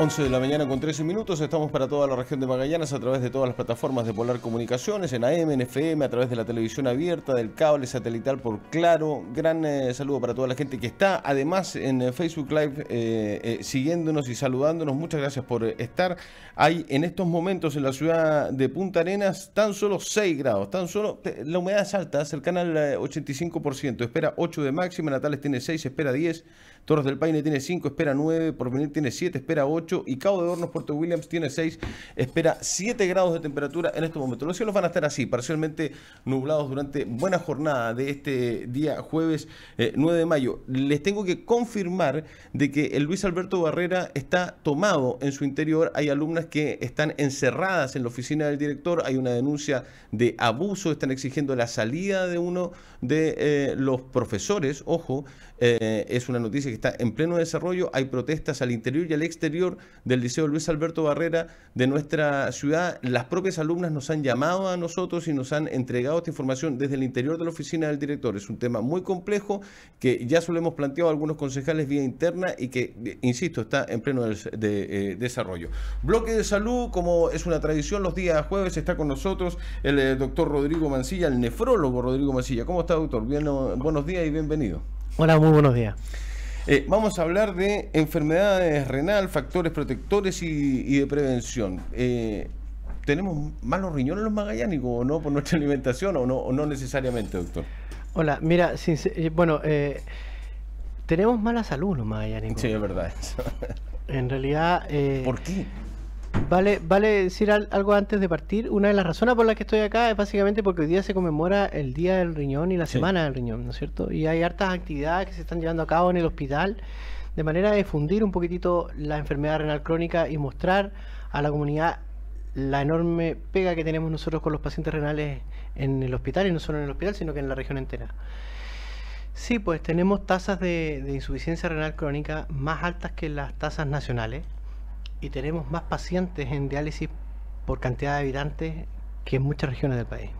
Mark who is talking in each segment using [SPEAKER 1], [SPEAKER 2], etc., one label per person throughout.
[SPEAKER 1] 11 de la mañana con 13 minutos, estamos para toda la región de Magallanes a través de todas las plataformas de Polar Comunicaciones, en AM, en FM, a través de la televisión abierta, del cable satelital por Claro. Gran saludo para toda la gente que está, además en Facebook Live, siguiéndonos y saludándonos. Muchas gracias por estar. Hay en estos momentos en la ciudad de Punta Arenas tan solo 6 grados, la humedad es alta, cercana al 85%, espera 8 de máxima, Natales tiene 6, espera 10, Torres del Paine tiene 5, espera 9, Porvenir tiene 7, espera 8 y Cabo de Hornos, Puerto Williams tiene 6, espera 7 grados de temperatura en este momento. Los cielos van a estar así, parcialmente nublados durante buena jornada de este día jueves 9 de mayo. Les tengo que confirmar de que el Luis Alberto Barrera está tomado en su interior. Hay alumnas que están encerradas en la oficina del director, hay una denuncia de abuso, están exigiendo la salida de uno de los profesores. Ojo, es una noticia que está en pleno desarrollo. Hay protestas al interior y al exterior del Liceo Luis Alberto Barrera de nuestra ciudad. Las propias alumnas nos han llamado a nosotros y nos han entregado esta información desde el interior de la oficina del director. Es un tema muy complejo que ya se lo hemos planteado a algunos concejales vía interna y que, insisto, está en pleno desarrollo. Bloque de salud, como es una tradición, los días jueves está con nosotros el doctor Rodrigo Mancilla, el nefrólogo Rodrigo Mancilla. ¿Cómo está, doctor? Bien, buenos días y bienvenido.
[SPEAKER 2] Hola, muy buenos días.
[SPEAKER 1] Vamos a hablar de enfermedades renal, factores protectores y de prevención. ¿Tenemos malos riñones los magallánicos o no por nuestra alimentación o no necesariamente, doctor?
[SPEAKER 2] Hola, mira, tenemos mala salud los magallánicos.
[SPEAKER 1] Sí, es verdad.
[SPEAKER 2] En realidad...
[SPEAKER 1] ¿Por qué?
[SPEAKER 2] Vale decir algo antes de partir. Una de las razones por las que estoy acá es básicamente porque hoy día se conmemora el Día del Riñón y la Semana del Riñón, ¿no es cierto? Y hay hartas actividades que se están llevando a cabo en el hospital de manera de difundir un poquitito la enfermedad renal crónica y mostrar a la comunidad la enorme pega que tenemos nosotros con los pacientes renales en el hospital, y no solo en el hospital, sino que en la región entera. Sí, pues tenemos tasas de insuficiencia renal crónica más altas que las tasas nacionales. Y tenemos más pacientes en diálisis por cantidad de habitantes que en muchas regiones del país.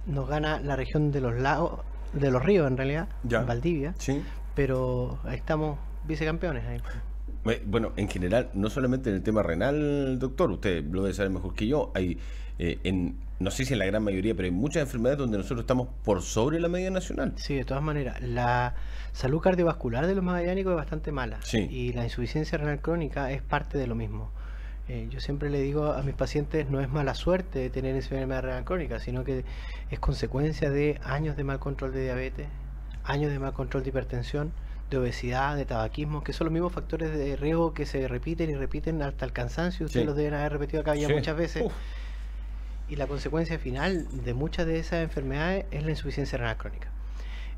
[SPEAKER 2] Nos gana la región de los lagos, de los ríos en realidad, Valdivia, sí. Pero ahí estamos vicecampeones ahí.
[SPEAKER 1] Bueno, en general, no solamente en el tema renal, doctor, usted lo debe saber mejor que yo, hay no sé si en la gran mayoría, pero hay muchas enfermedades donde nosotros estamos por sobre la media nacional.
[SPEAKER 2] Sí, de todas maneras, la salud cardiovascular de los magallánicos es bastante mala,
[SPEAKER 1] sí.
[SPEAKER 2] Y la insuficiencia renal crónica es parte de lo mismo. Yo siempre le digo a mis pacientes, no es mala suerte tener enfermedad renal crónica, sino que es consecuencia de años de mal control de diabetes, años de mal control de hipertensión, de obesidad, de tabaquismo, que son los mismos factores de riesgo que se repiten y repiten hasta el cansancio. Ustedes los deben haber repetido acá ya muchas veces. Y la consecuencia final de muchas de esas enfermedades es la insuficiencia renal crónica.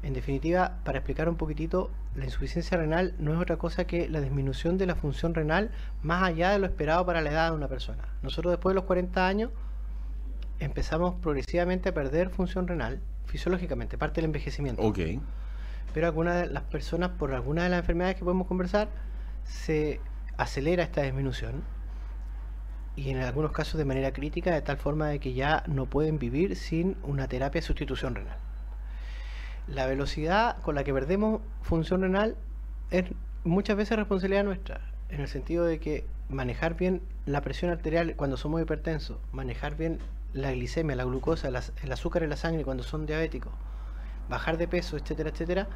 [SPEAKER 2] En definitiva, para explicar un poquitito, la insuficiencia renal no es otra cosa que la disminución de la función renal más allá de lo esperado para la edad de una persona. Nosotros después de los 40 años empezamos progresivamente a perder función renal fisiológicamente, parte del envejecimiento.
[SPEAKER 1] Okay.
[SPEAKER 2] Pero algunas de las personas, por alguna de las enfermedades que podemos conversar, se acelera esta disminución. Y en algunos casos de manera crítica, de tal forma de que ya no pueden vivir sin una terapia de sustitución renal. La velocidad con la que perdemos función renal es muchas veces responsabilidad nuestra, en el sentido de que manejar bien la presión arterial cuando somos hipertensos, manejar bien la glicemia, la glucosa, el azúcar en la sangre cuando son diabéticos, bajar de peso, etcétera, etcétera,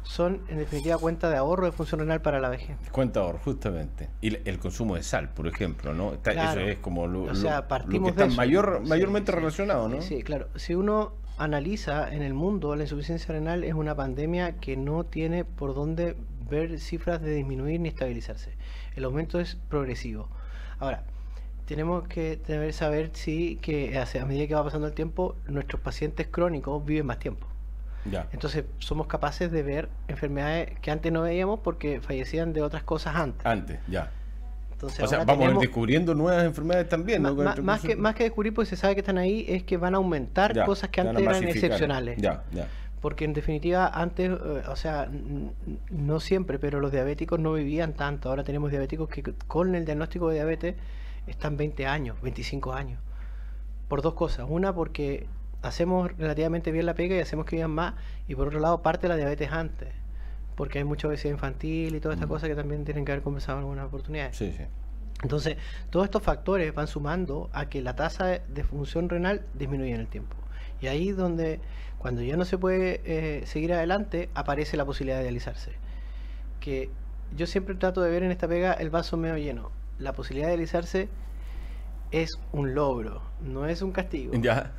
[SPEAKER 2] son en definitiva cuenta de ahorro de función renal para la vejez.
[SPEAKER 1] Cuenta de ahorro, justamente. Y el consumo de sal, por ejemplo, ¿no?
[SPEAKER 2] Claro.
[SPEAKER 1] Eso es como lo
[SPEAKER 2] partimos
[SPEAKER 1] que está
[SPEAKER 2] de eso.
[SPEAKER 1] mayormente relacionado, ¿no?
[SPEAKER 2] Sí, claro. Si uno analiza en el mundo, la insuficiencia renal es una pandemia que no tiene por dónde ver cifras de disminuir ni estabilizarse. El aumento es progresivo. Ahora, tenemos que saber que a medida que va pasando el tiempo, nuestros pacientes crónicos viven más tiempo.
[SPEAKER 1] Ya.
[SPEAKER 2] Entonces somos capaces de ver enfermedades que antes no veíamos porque fallecían de otras cosas antes.
[SPEAKER 1] Ya.
[SPEAKER 2] Entonces,
[SPEAKER 1] o sea, vamos a ir descubriendo nuevas enfermedades también, ¿no?
[SPEAKER 2] Más que descubrir, pues se sabe que están ahí, es que van a aumentar cosas que antes eran excepcionales.
[SPEAKER 1] Ya.
[SPEAKER 2] Porque en definitiva antes, no siempre, pero los diabéticos no vivían tanto. Ahora tenemos diabéticos que con el diagnóstico de diabetes están 20 años, 25 años. Por dos cosas. Una, porque hacemos relativamente bien la pega y hacemos que vivan más, y por otro lado parte la diabetes antes, porque hay mucha obesidad infantil y toda esta cosa que también tienen que haber conversado en algunas oportunidades.
[SPEAKER 1] Sí.
[SPEAKER 2] Entonces, todos estos factores van sumando a que la tasa de función renal disminuye en el tiempo. Y ahí es donde, cuando ya no se puede seguir adelante, aparece la posibilidad de dializarse. Que yo siempre trato de ver en esta pega el vaso medio lleno. La posibilidad de dializarse es un logro, no es un castigo.
[SPEAKER 1] Ya.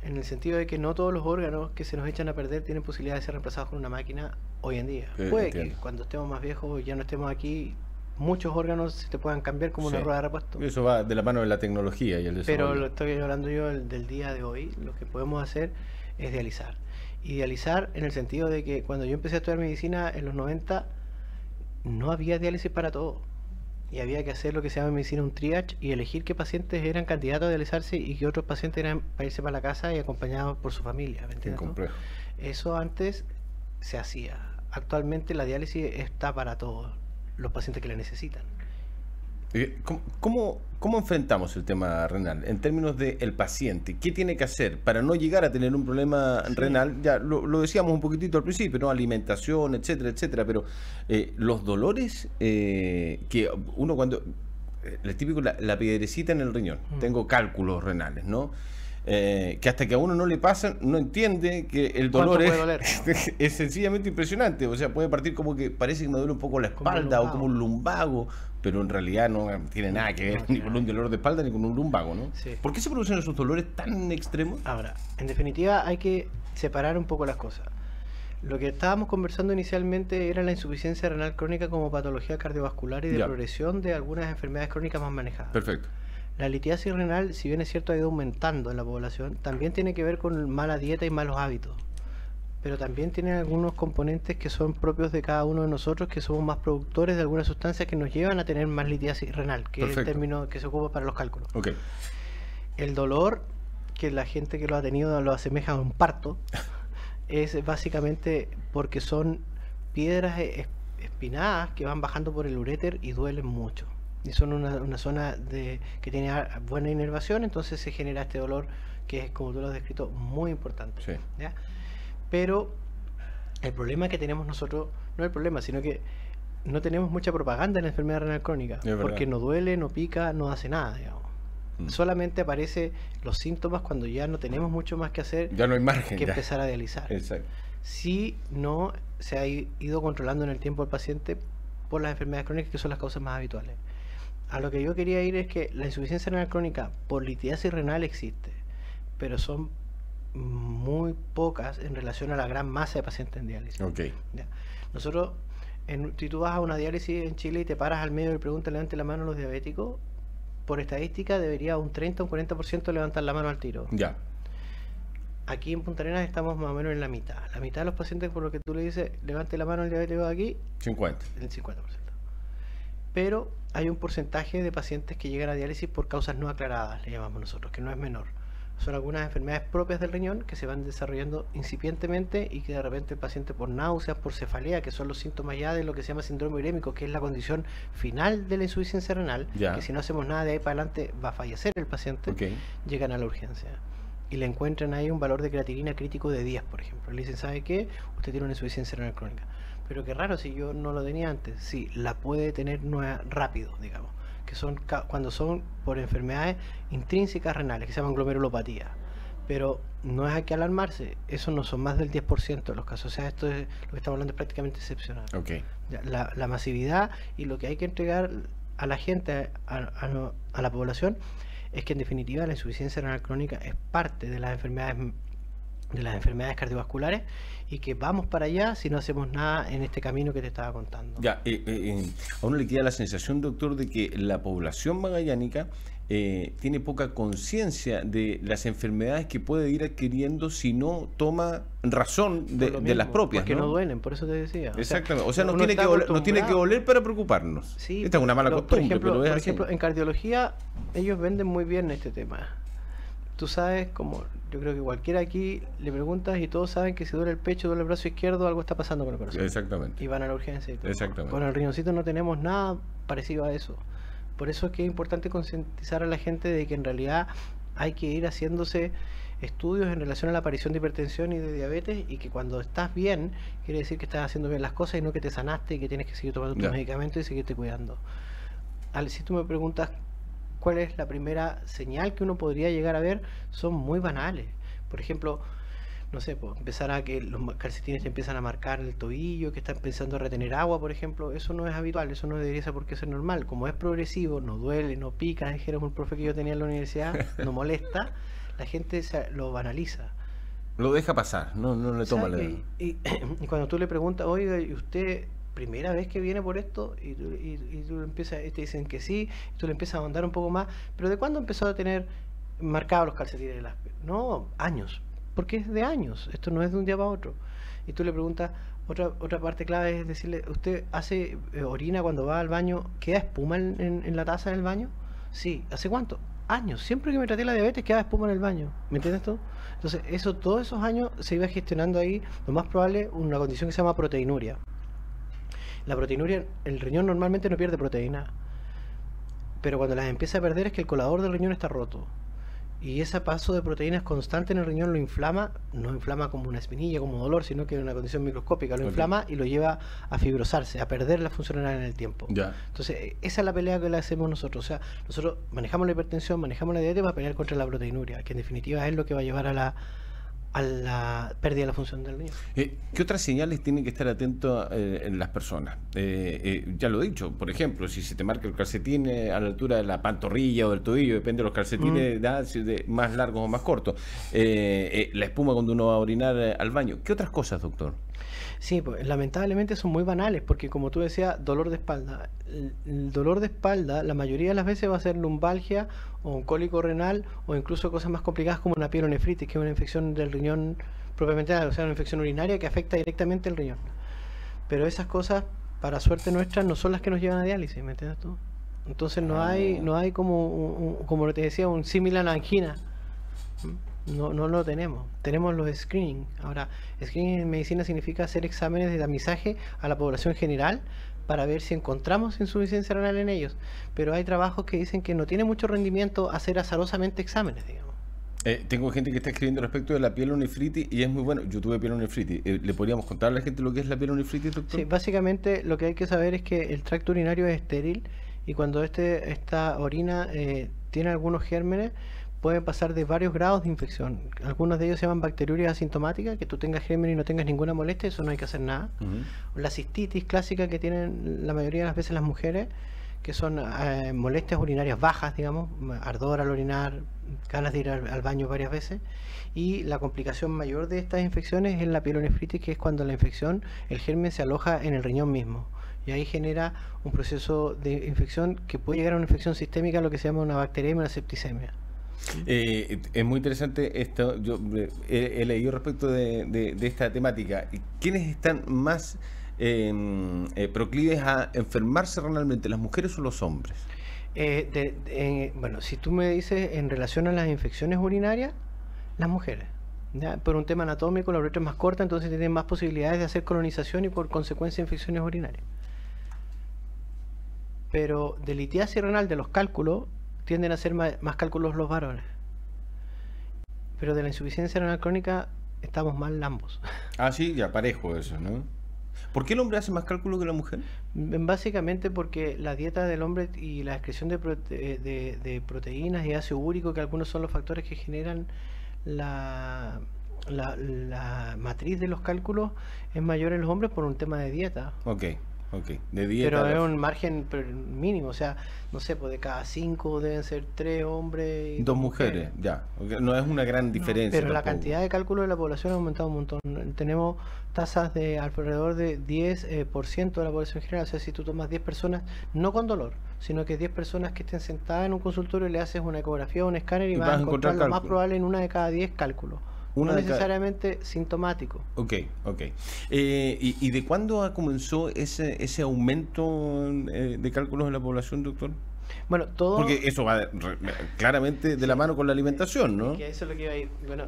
[SPEAKER 2] En el sentido de que no todos los órganos que se nos echan a perder tienen posibilidad de ser reemplazados con una máquina hoy en día. Puede
[SPEAKER 1] entiendo.
[SPEAKER 2] que cuando estemos más viejos, ya no estemos aquí, muchos órganos se te puedan cambiar como una rueda de repuesto.
[SPEAKER 1] Eso va de la mano de la tecnología y el desarrollo.
[SPEAKER 2] Pero lo estoy hablando yo del día de hoy. Lo que podemos hacer es dializar. Y dializar en el sentido de que cuando yo empecé a estudiar medicina en los 90, no había diálisis para todo. Y había que hacer lo que se llama en medicina un triage y elegir qué pacientes eran candidatos a dializarse y qué otros pacientes eran para irse para la casa y acompañados por su familia. ¿Me entiendes?
[SPEAKER 1] Complejo.
[SPEAKER 2] Eso antes se hacía. Actualmente la diálisis está para todos los pacientes que la necesitan.
[SPEAKER 1] ¿Cómo enfrentamos el tema renal en términos del paciente? ¿Qué tiene que hacer para no llegar a tener un problema renal? Ya lo decíamos un poquitito al principio, ¿no? Alimentación, etcétera, etcétera, pero los dolores que uno cuando... el típico, la piedrecita en el riñón, tengo cálculos renales, ¿no? Que hasta que a uno no le pasa, no entiende que el dolor es sencillamente impresionante. O sea, puede partir como que parece que me duele un poco la espalda o como un lumbago, pero en realidad no tiene nada que ver ni con un dolor de espalda ni con un lumbago, ¿no?
[SPEAKER 2] Sí.
[SPEAKER 1] ¿Por qué se producen esos dolores tan extremos?
[SPEAKER 2] Ahora, en definitiva hay que separar un poco las cosas. Lo que estábamos conversando inicialmente era la insuficiencia renal crónica como patología cardiovascular y de progresión de algunas enfermedades crónicas más manejadas.
[SPEAKER 1] Perfecto.
[SPEAKER 2] La litiasis renal, si bien es cierto ha ido aumentando en la población, también tiene que ver con mala dieta y malos hábitos. Pero también tiene algunos componentes que son propios de cada uno de nosotros, que somos más productores de algunas sustancias que nos llevan a tener más litiasis renal, que es el término que se ocupa para los cálculos.
[SPEAKER 1] Okay.
[SPEAKER 2] El dolor, que la gente que lo ha tenido lo asemeja a un parto, es básicamente porque son piedras espinadas que van bajando por el uréter y duelen mucho. Y son una zona que tiene buena inervación, entonces se genera este dolor que es, como tú lo has descrito, muy importante.
[SPEAKER 1] Sí.
[SPEAKER 2] ¿Ya? Pero el problema que tenemos nosotros, no el problema, sino que no tenemos mucha propaganda en la enfermedad renal crónica, porque no duele, no pica, no hace nada, digamos. Solamente aparecen los síntomas cuando ya no tenemos mucho más que hacer,
[SPEAKER 1] ya no hay margen
[SPEAKER 2] que empezar a dializar.
[SPEAKER 1] Exacto.
[SPEAKER 2] Si no se ha ido controlando en el tiempo al paciente por las enfermedades crónicas, que son las causas más habituales. A lo que yo quería ir es que la insuficiencia renal crónica por litiasis renal existe, pero son muy pocas en relación a la gran masa de pacientes en diálisis.
[SPEAKER 1] Okay.
[SPEAKER 2] ¿Ya? Nosotros, si tú vas a una diálisis en Chile y te paras al medio y preguntas, levante la mano a los diabéticos, por estadística debería un 30 o un 40% levantar la mano al tiro.
[SPEAKER 1] Ya.
[SPEAKER 2] Aquí en Punta Arenas estamos más o menos en la mitad. La mitad de los pacientes, por lo que tú le dices, levante la mano al diabético de aquí,
[SPEAKER 1] 50.
[SPEAKER 2] El 50%. Pero hay un porcentaje de pacientes que llegan a diálisis por causas no aclaradas, le llamamos nosotros, que no es menor. Son algunas enfermedades propias del riñón que se van desarrollando incipientemente y que de repente el paciente por náuseas, por cefalea, que son los síntomas ya de lo que se llama síndrome urémico, que es la condición final de la insuficiencia renal, que si no hacemos nada de ahí para adelante va a fallecer el paciente, llegan a la urgencia. Y le encuentran ahí un valor de creatinina crítico de 10, por ejemplo. Le dicen, ¿sabe qué? Usted tiene una insuficiencia renal crónica. Pero qué raro, si yo no lo tenía antes. Sí, la puede tener rápido, digamos, que son cuando son por enfermedades intrínsecas renales, que se llaman glomerulopatía. Pero no es aquí alarmarse, eso no son más del 10% de los casos. O sea, esto es lo que estamos hablando, es prácticamente excepcional. La masividad y lo que hay que entregar a la gente, a la población, es que en definitiva la insuficiencia renal crónica es parte de las enfermedades cardiovasculares y que vamos para allá si no hacemos nada en este camino que te estaba contando.
[SPEAKER 1] Ya, a uno le queda la sensación, doctor, de que la población magallánica tiene poca conciencia de las enfermedades que puede ir adquiriendo si no toma razón de las propias.
[SPEAKER 2] Porque no duelen, por eso te decía.
[SPEAKER 1] Exactamente, o sea, no tiene que oler para preocuparnos.
[SPEAKER 2] Sí,
[SPEAKER 1] esta es una mala costumbre.
[SPEAKER 2] Por ejemplo, en cardiología ellos venden muy bien este tema. Tú sabes, como yo creo que cualquiera aquí le preguntas y todos saben que si duele el pecho, duele el brazo izquierdo, algo está pasando con el corazón.
[SPEAKER 1] Exactamente.
[SPEAKER 2] Y van a la urgencia y todo.
[SPEAKER 1] Exactamente.
[SPEAKER 2] Con el riñoncito no tenemos nada parecido a eso. Por eso es que es importante concientizar a la gente de que en realidad hay que ir haciéndose estudios en relación a la aparición de hipertensión y de diabetes, y que cuando estás bien, quiere decir que estás haciendo bien las cosas y no que te sanaste y que tienes que seguir tomando tus medicamentos y seguirte cuidando. si tú me preguntas cuál es la primera señal que uno podría llegar a ver, son muy banales. Por ejemplo, no sé, pues, empezar a que los calcetines te empiezan a marcar el tobillo, que están empezando a retener agua, por ejemplo. Eso no es habitual, eso no debería ser por qué ser normal. Como es progresivo, no duele, no pica, dijeron un profe que yo tenía en la universidad, no molesta, la gente lo banaliza.
[SPEAKER 1] Lo deja pasar, no le toma la...
[SPEAKER 2] Y cuando tú le preguntas, oiga, ¿y usted primera vez que viene por esto? Y tú empiezas, te dicen que sí, y tú le empiezas a ahondar un poco más. ¿Pero de cuándo empezó a tener marcados los calcetines de las piernas? No, años. Porque es de años, esto no es de un día para otro. Y tú le preguntas, otra parte clave es decirle, ¿usted hace orina cuando va al baño? ¿Queda espuma en la taza del baño? Sí. ¿Hace cuánto? Años. Siempre que me traté la diabetes quedaba espuma en el baño. ¿Me entiendes tú? Entonces, todos esos años se iba gestionando ahí, lo más probable, una condición que se llama proteinuria. La proteinuria, el riñón normalmente no pierde proteína, pero cuando las empieza a perder es que el colador del riñón está roto. Y ese paso de proteínas constante en el riñón lo inflama, no inflama como una espinilla, como dolor, sino que es una condición microscópica, lo inflama y lo lleva a fibrosarse, a perder la funcionalidad en el tiempo.
[SPEAKER 1] Ya.
[SPEAKER 2] Entonces, esa es la pelea que le hacemos nosotros. O sea, nosotros manejamos la hipertensión, manejamos la diabetes para pelear contra la proteinuria, que en definitiva es lo que va a llevar a la pérdida de la función del riñón.
[SPEAKER 1] ¿Qué otras señales tienen que estar atentos en las personas? Ya lo he dicho, por ejemplo, si se te marca el calcetín a la altura de la pantorrilla o del tobillo, depende de los calcetines, de más largos o más cortos. La espuma cuando uno va a orinar al baño. ¿Qué otras cosas, doctor?
[SPEAKER 2] Sí, pues lamentablemente son muy banales, porque como tú decías, dolor de espalda. El dolor de espalda la mayoría de las veces va a ser lumbalgia o un cólico renal o incluso cosas más complicadas como una pielonefritis, que es una infección del riñón propiamente tal, o sea, una infección urinaria que afecta directamente el riñón. Pero esas cosas, para suerte nuestra, no son las que nos llevan a diálisis, ¿me entiendes tú? Entonces no hay como te decía, un símil a la angina. No lo tenemos. Tenemos los screening. Ahora, screening en medicina significa hacer exámenes de tamizaje a la población general para ver si encontramos insuficiencia renal en ellos. Pero hay trabajos que dicen que no tiene mucho rendimiento hacer azarosamente exámenes, digamos.
[SPEAKER 1] Tengo gente que está escribiendo respecto de la pielonefritis y es muy bueno. Yo tuve pielonefritis. ¿Le podríamos contar a la gente lo que es la pielonefritis, doctor?
[SPEAKER 2] Sí, básicamente lo que hay que saber es que el tracto urinario es estéril y cuando esta orina tiene algunos gérmenes, pueden pasar de varios grados de infección. Algunos de ellos se llaman bacteriurias asintomáticas, que tú tengas germen y no tengas ninguna molestia, eso no hay que hacer nada. La cistitis clásica que tienen la mayoría de las veces las mujeres, que son molestias urinarias bajas, digamos, ardor al orinar, ganas de ir al baño varias veces. Y la complicación mayor de estas infecciones es la pielonefritis, que es cuando la infección, el germen se aloja en el riñón mismo. Y ahí genera un proceso de infección que puede llegar a una infección sistémica, lo que se llama una bacteriemia, una septicemia.
[SPEAKER 1] Es muy interesante esto. Yo he leído respecto de esta temática. ¿Quiénes están más proclives a enfermarse renalmente, las mujeres o los hombres?
[SPEAKER 2] Bueno, si tú me dices en relación a las infecciones urinarias, las mujeres. ¿Ya? Por un tema anatómico, la uretra es más corta, entonces tienen más posibilidades de hacer colonización y por consecuencia infecciones urinarias. Pero de litiasis renal, de los cálculos, tienden a hacer más cálculos los varones. Pero de la insuficiencia renal crónica estamos mal ambos.
[SPEAKER 1] Ah, sí, ya parejo eso, ¿no? ¿Por qué el hombre hace más cálculos que la mujer?
[SPEAKER 2] Básicamente porque la dieta del hombre y la excreción de proteínas y ácido úrico, que algunos son los factores que generan la matriz de los cálculos, es mayor en los hombres por un tema de dieta.
[SPEAKER 1] Ok, de dieta.
[SPEAKER 2] Pero es un margen mínimo, o sea, no sé, pues de cada 5 deben ser 3 hombres y
[SPEAKER 1] 2 mujeres, ya. No es una gran diferencia.
[SPEAKER 2] Pero la cantidad de cálculos de la población ha aumentado un montón. Tenemos tasas de alrededor de 10% de la población general. O sea, si tú tomas 10 personas, no con dolor, sino que 10 personas que estén sentadas en un consultorio y le haces una ecografía o un escáner y vas a encontrar lo más probable en una de cada 10 cálculos. No necesariamente sintomático.
[SPEAKER 1] Ok. ¿Y de cuándo comenzó ese aumento de cálculos en la población, doctor?
[SPEAKER 2] Bueno, todo...
[SPEAKER 1] Porque eso va claramente de la mano con la alimentación, ¿no?
[SPEAKER 2] Que eso es lo que iba a ir. Bueno,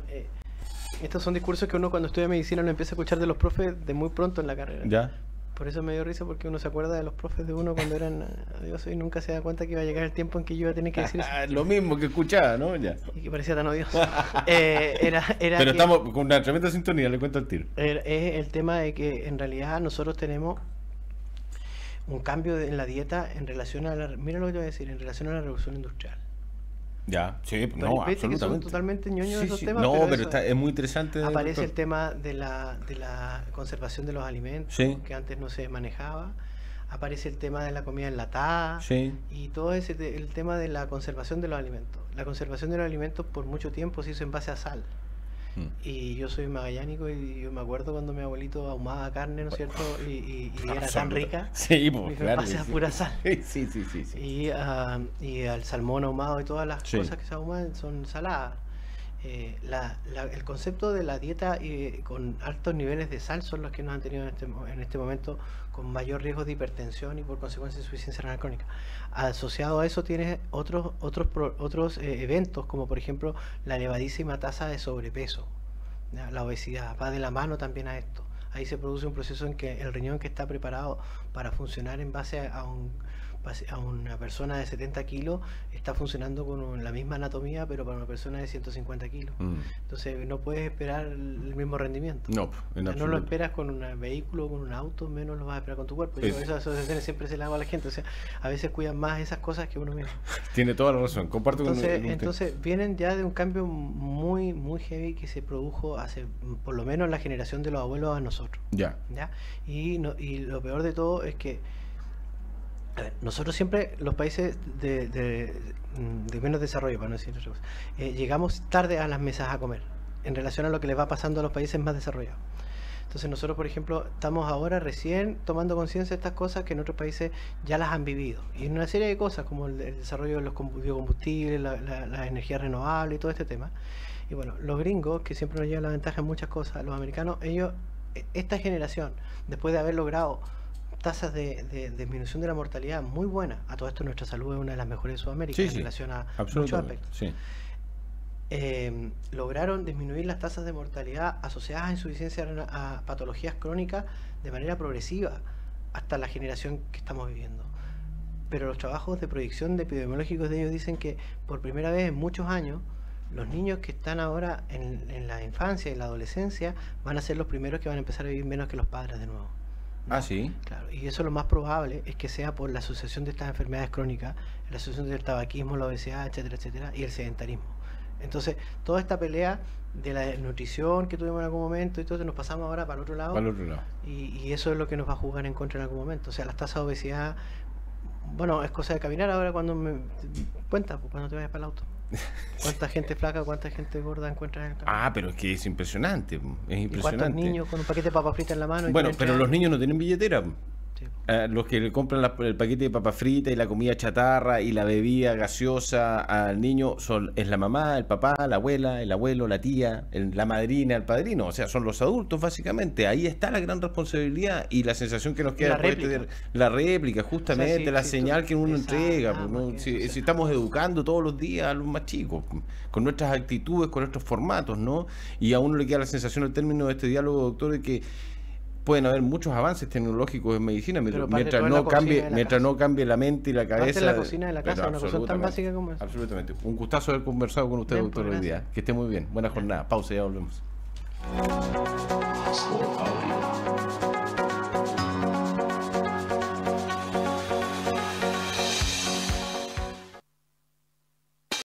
[SPEAKER 2] estos son discursos que uno cuando estudia medicina lo empieza a escuchar de los profes de muy pronto en la carrera.
[SPEAKER 1] Ya.
[SPEAKER 2] Por eso me dio risa, porque uno se acuerda de los profes de uno cuando eran odiosos y nunca se da cuenta que iba a llegar el tiempo en que yo iba a tener que decir eso.
[SPEAKER 1] Lo mismo que escuchaba, ¿no? Ya.
[SPEAKER 2] Y que parecía tan odioso.
[SPEAKER 1] Pero estamos con una tremenda sintonía, le cuento al tiro.
[SPEAKER 2] Es el tema de que en realidad nosotros tenemos un cambio en la dieta en relación a la... Mira lo que te voy a decir, en relación a la revolución industrial.
[SPEAKER 1] Ya, sí,
[SPEAKER 2] Pero
[SPEAKER 1] no,
[SPEAKER 2] viste que son
[SPEAKER 1] absolutamente.
[SPEAKER 2] totalmente ñoños
[SPEAKER 1] Sí,
[SPEAKER 2] esos
[SPEAKER 1] sí.
[SPEAKER 2] temas,
[SPEAKER 1] No,
[SPEAKER 2] pero
[SPEAKER 1] pero
[SPEAKER 2] eso
[SPEAKER 1] es muy interesante.
[SPEAKER 2] aparece
[SPEAKER 1] doctor.
[SPEAKER 2] el tema de la conservación de los alimentos,
[SPEAKER 1] Sí.
[SPEAKER 2] que antes no se manejaba. Aparece el tema de la comida enlatada
[SPEAKER 1] Sí.
[SPEAKER 2] y todo el tema de la conservación de los alimentos. La conservación de los alimentos por mucho tiempo se hizo en base a sal.
[SPEAKER 1] Mm.
[SPEAKER 2] Y yo soy magallánico y yo me acuerdo cuando mi abuelito ahumaba carne, ¿no es cierto? Y era tan rica.
[SPEAKER 1] Sí,
[SPEAKER 2] Y
[SPEAKER 1] pues,
[SPEAKER 2] me
[SPEAKER 1] claro.
[SPEAKER 2] pasa
[SPEAKER 1] Sí.
[SPEAKER 2] pura sal.
[SPEAKER 1] Sí, sí, sí, sí.
[SPEAKER 2] Y al salmón ahumado y todas las
[SPEAKER 1] Sí.
[SPEAKER 2] cosas que se ahuman son saladas. El concepto de la dieta con altos niveles de sal son los que nos han tenido en este momento con mayor riesgo de hipertensión y por consecuencia insuficiencia renal crónica. Asociado a eso tienes otros eventos como por ejemplo la elevadísima tasa de sobrepeso. ¿Ya? La obesidad va de la mano también a esto. Ahí se produce un proceso en que el riñón que está preparado para funcionar en base a una persona de 70 kilos está funcionando con la misma anatomía, pero para una persona de 150 kilos.
[SPEAKER 1] Mm.
[SPEAKER 2] Entonces no puedes esperar el mismo rendimiento.
[SPEAKER 1] No, en
[SPEAKER 2] No lo
[SPEAKER 1] absoluto.
[SPEAKER 2] esperas con un vehículo, con un auto, menos lo vas a esperar con tu cuerpo. Yo
[SPEAKER 1] Es-
[SPEAKER 2] esas asociaciones siempre se las hago a la gente. O sea, a veces cuidan más esas cosas que uno mismo.
[SPEAKER 1] Tiene toda la razón. Comparto con usted.
[SPEAKER 2] Entonces vienen ya de un cambio muy, muy heavy que se produjo hace, por lo menos la generación de los abuelos a nosotros.
[SPEAKER 1] Ya.
[SPEAKER 2] ¿Ya? Y lo peor de todo es que, a ver, nosotros siempre, los países de menos desarrollo, para no decir otra cosa, llegamos tarde a las mesas a comer, en relación a lo que les va pasando a los países más desarrollados. Entonces nosotros, por ejemplo, estamos ahora recién tomando conciencia de estas cosas que en otros países ya las han vivido. Y en una serie de cosas, como el desarrollo de los biocombustibles, la energía renovable y todo este tema. Y bueno, los gringos, que siempre nos llevan la ventaja en muchas cosas, los americanos, ellos, esta generación, después de haber logrado tasas de disminución de la mortalidad muy buenas, a todo esto nuestra salud es una de las mejores de Sudamérica
[SPEAKER 1] Sí,
[SPEAKER 2] en
[SPEAKER 1] sí.
[SPEAKER 2] relación a muchos
[SPEAKER 1] Absolutamente.
[SPEAKER 2] aspectos.
[SPEAKER 1] Sí.
[SPEAKER 2] Lograron disminuir las tasas de mortalidad asociadas a insuficiencia a patologías crónicas de manera progresiva hasta la generación que estamos viviendo. Pero los trabajos de proyección de epidemiológicos de ellos dicen que por primera vez en muchos años los niños que están ahora en la infancia y la adolescencia van a ser los primeros que van a empezar a vivir menos que los padres de nuevo. ¿No?
[SPEAKER 1] Ah, sí.
[SPEAKER 2] Claro, y eso lo más probable es que sea por la asociación de estas enfermedades crónicas, la asociación del tabaquismo, la obesidad, etcétera, etcétera, y el sedentarismo. Entonces, toda esta pelea de la nutrición que tuvimos en algún momento y todo, nos pasamos ahora para el otro lado,
[SPEAKER 1] Para el otro lado.
[SPEAKER 2] y eso es lo que nos va a jugar en contra en algún momento. O sea, las tasas de obesidad, bueno, es cosa de caminar ahora cuando cuenta, pues, cuando te vayas para el auto. ¿Cuánta gente flaca, cuánta gente gorda encuentras en el camino?
[SPEAKER 1] Ah, pero es que es impresionante. Es
[SPEAKER 2] ¿Y cuántos
[SPEAKER 1] impresionante.
[SPEAKER 2] niños con un paquete de papas fritas en la mano? y
[SPEAKER 1] Bueno,
[SPEAKER 2] quieren
[SPEAKER 1] pero
[SPEAKER 2] entrar?
[SPEAKER 1] los niños no tienen billetera.
[SPEAKER 2] Sí.
[SPEAKER 1] Los que le compran el paquete de papas fritas y la comida chatarra y la bebida gaseosa al niño es la mamá, el papá, la abuela, el abuelo, la tía, la madrina, el padrino. O sea, son los adultos básicamente. Ahí está la gran responsabilidad y la sensación que nos queda
[SPEAKER 2] La
[SPEAKER 1] después
[SPEAKER 2] réplica.
[SPEAKER 1] de la réplica, justamente,
[SPEAKER 2] O sea,
[SPEAKER 1] la
[SPEAKER 2] si
[SPEAKER 1] señal
[SPEAKER 2] tú-
[SPEAKER 1] que uno
[SPEAKER 2] Exacto,
[SPEAKER 1] entrega. Pues, ¿no?
[SPEAKER 2] porque,
[SPEAKER 1] Si,
[SPEAKER 2] o sea,
[SPEAKER 1] si estamos educando todos los días a los más chicos, con nuestras actitudes, con nuestros formatos, ¿no? Y a uno le queda la sensación al término de este diálogo, doctor, de que pueden haber muchos avances tecnológicos en medicina
[SPEAKER 2] Pero parte
[SPEAKER 1] mientras
[SPEAKER 2] todo en la
[SPEAKER 1] no
[SPEAKER 2] cocina
[SPEAKER 1] cambie
[SPEAKER 2] de la
[SPEAKER 1] mientras
[SPEAKER 2] casa.
[SPEAKER 1] no cambie la mente y la
[SPEAKER 2] Parte
[SPEAKER 1] cabeza.
[SPEAKER 2] en la cocina de la casa,
[SPEAKER 1] Pero
[SPEAKER 2] una cosa tan
[SPEAKER 1] absolutamente,
[SPEAKER 2] básica como esa.
[SPEAKER 1] absolutamente. Un gustazo haber conversado con usted,
[SPEAKER 2] Bien,
[SPEAKER 1] doctor,
[SPEAKER 2] pues,
[SPEAKER 1] hoy día.
[SPEAKER 2] gracias.
[SPEAKER 1] Que esté muy bien. Buena jornada. Pausa y ya volvemos.
[SPEAKER 3] Slow Audio.